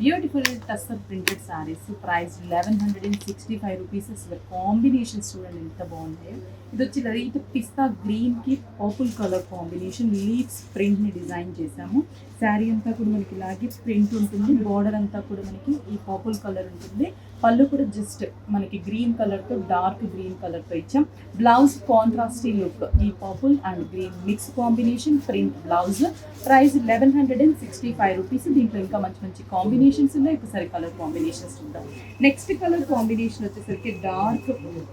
Beautiful tussar printed saris price 1165 rupees. అసలు combinations చూడండి ఎంత బాగున్నాయో. ఇది వచ్చి లైట్ పిస్తా గ్రీన్కి పర్పుల్ కలర్ కాంబినేషన్ లీవ్స్ ప్రింట్ని డిజైన్ చేసాము. శారీ అంతా కూడా మనకి ఇలాగే ప్రింట్ ఉంటుంది. బార్డర్ అంతా కూడా మనకి ఈ పర్పుల్ కలర్ ఉంటుంది. పళ్ళు కూడా జస్ట్ మనకి గ్రీన్ కలర్తో డార్క్ గ్రీన్ కలర్తో ఇచ్చాం. బ్లౌజ్ కాంట్రాస్టీ లుక్, ఈ purple and green mix combination print blouse. Price 1165 rupees. దీంట్లో ఇంకా మంచి మంచి కాంబినేషన్స్ ఉన్నాయి. ఒకసారి కలర్ కాంబినేషన్స్ చూద్దాం. నెక్స్ట్ కలర్ కాంబినేషన్ వచ్చేసరికి డార్క్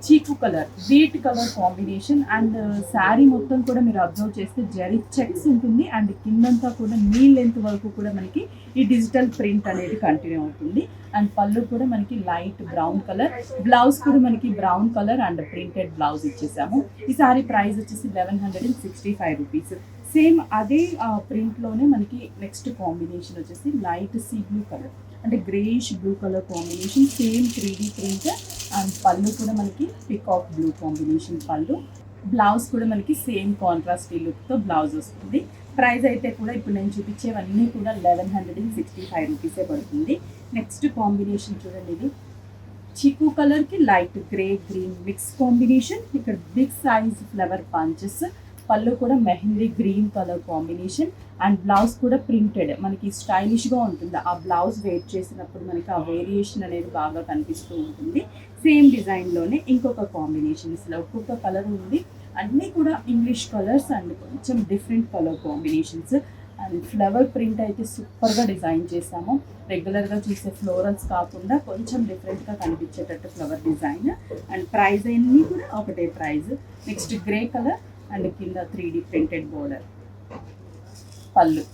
చీకు colour wheat colour combination. And sari మొత్తం కూడా మీరు అబ్జర్వ్ చేస్తే జరీ చెక్స్ ఉంటుంది. అండ్ కిందంతా కూడా నీ లెంత్ వరకు కూడా మనకి ఈ డిజిటల్ ప్రింట్ అనేది కంటిన్యూ అవుతుంది. అండ్ పళ్ళు కూడా మనకి లైట్ బ్రౌన్ కలర్, బ్లౌజ్ కూడా మనకి brown colour and printed blouse ఇచ్చేసాము. ఈ సారీ ప్రైస్ వచ్చేసి 1165 రూపీస్. సేమ్ అదే ప్రింట్లోనే మనకి నెక్స్ట్ కాంబినేషన్ వచ్చేసి లైట్ సీ బ్లూ కలర్ అంటే greyish blue colour combination. Same 3D print and pallu కూడా మనకి పికాక్ బ్లూ కాంబినేషన్ పళ్ళు. బ్లౌజ్ కూడా మనకి సేమ్ కాంట్రాస్టీ లుక్తో బ్లౌజ్ వస్తుంది. ప్రైస్ అయితే కూడా ఇప్పుడు నేను చూపించేవన్నీ కూడా 1165 రూపీసే పడుతుంది. నెక్స్ట్ కాంబినేషన్ చూడండి, ఇది చిక్కు కలర్కి light grey green mix combination. ఇక్కడ బిగ్ సైజ్ ఫ్లవర్ పంచెస్. పళ్ళు కూడా mehndi green colour combination and blouse కూడా ప్రింటెడ్ మనకి స్టైలిష్గా ఉంటుంది. ఆ బ్లౌజ్ వేర్ చేసినప్పుడు మనకి ఆ వేరియేషన్ అనేది బాగా కనిపిస్తూ ఉంటుంది. సేమ్ డిజైన్లోనే ఇంకొక కాంబినేషన్, అసలు ఒక్కొక్క కలర్ ఉంది. అన్నీ కూడా ఇంగ్లీష్ కలర్స్ అండ్ కొంచెం different colour combinations. And flower print అయితే సూపర్గా డిజైన్ చేసాము. రెగ్యులర్గా చూసే ఫ్లోరల్స్ కాకుండా కొంచెం డిఫరెంట్గా కనిపించేటట్టు ఫ్లవర్ డిజైన్. అండ్ ప్రైస్ అన్నీ కూడా ఒకటే price. Next grey colour and కింద 3D ప్రింటెడ్ బోర్డర్. పళ్ళు,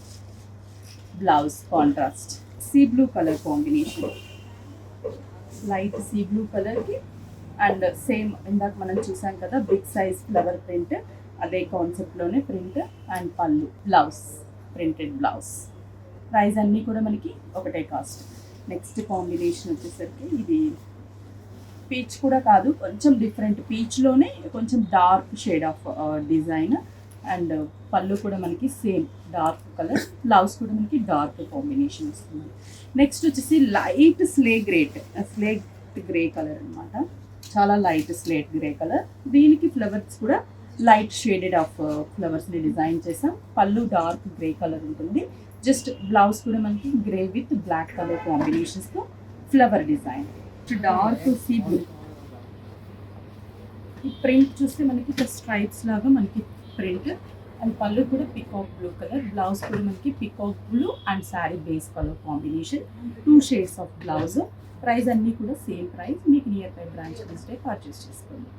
blouse contrast sea blue colour combination, light sea blue కలర్కి అండ్ సేమ్ ఇందాక మనం చూసాం కదా బిగ్ సైజ్ ఫ్లవర్ ప్రింట్, అదే కాన్సెప్ట్లోనే ప్రింట్ అండ్ పళ్ళు, బ్లౌజ్ ప్రింటెడ్ బ్లౌజ్. ప్రైస్ అన్నీ కూడా మనకి ఒకటే కాస్ట్. నెక్స్ట్ కాంబినేషన్ వచ్చేసరికి ఇది పీచ్ కూడా కాదు, కొంచెం డిఫరెంట్ పీచ్లోనే కొంచెం dark shade of design. And pallu కూడా మనకి సేమ్ డార్క్ కలర్, బ్లౌజ్ కూడా మనకి డార్క్ కాంబినేషన్ వస్తుంది. నెక్స్ట్ వచ్చేసి లైట్ స్లేట్ గ్రే కలర్ అనమాట. చాలా లైట్ స్లేట్ గ్రే కలర్. దీనికి ఫ్లవర్స్ కూడా లైట్ షేడెడ్ ఆఫ్ ఫ్లవర్స్ని డిజైన్ చేసాం. పళ్ళు డార్క్ గ్రే కలర్ ఉంటుంది. జస్ట్ బ్లౌజ్ కూడా మనకి గ్రే విత్ బ్లాక్ కలర్ కాంబినేషన్స్తో flower design. Dark sea blue. ఈ ప్రింట్ చూస్తే మనకి ఇక్కడ స్ట్రైప్స్ లాగా మనకి ప్రింట్. అండ్ పళ్ళు కూడా పికాక్ బ్లూ కలర్, బ్లౌజ్ కూడా మనకి peacock blue and sari base colour combination. 2 shades of blouse. Price అన్నీ కూడా సేమ్ ప్రైస్. మీకు నియర్ బై బ్రాంచ్ లిస్టే పర్చేస్ చేసుకోండి.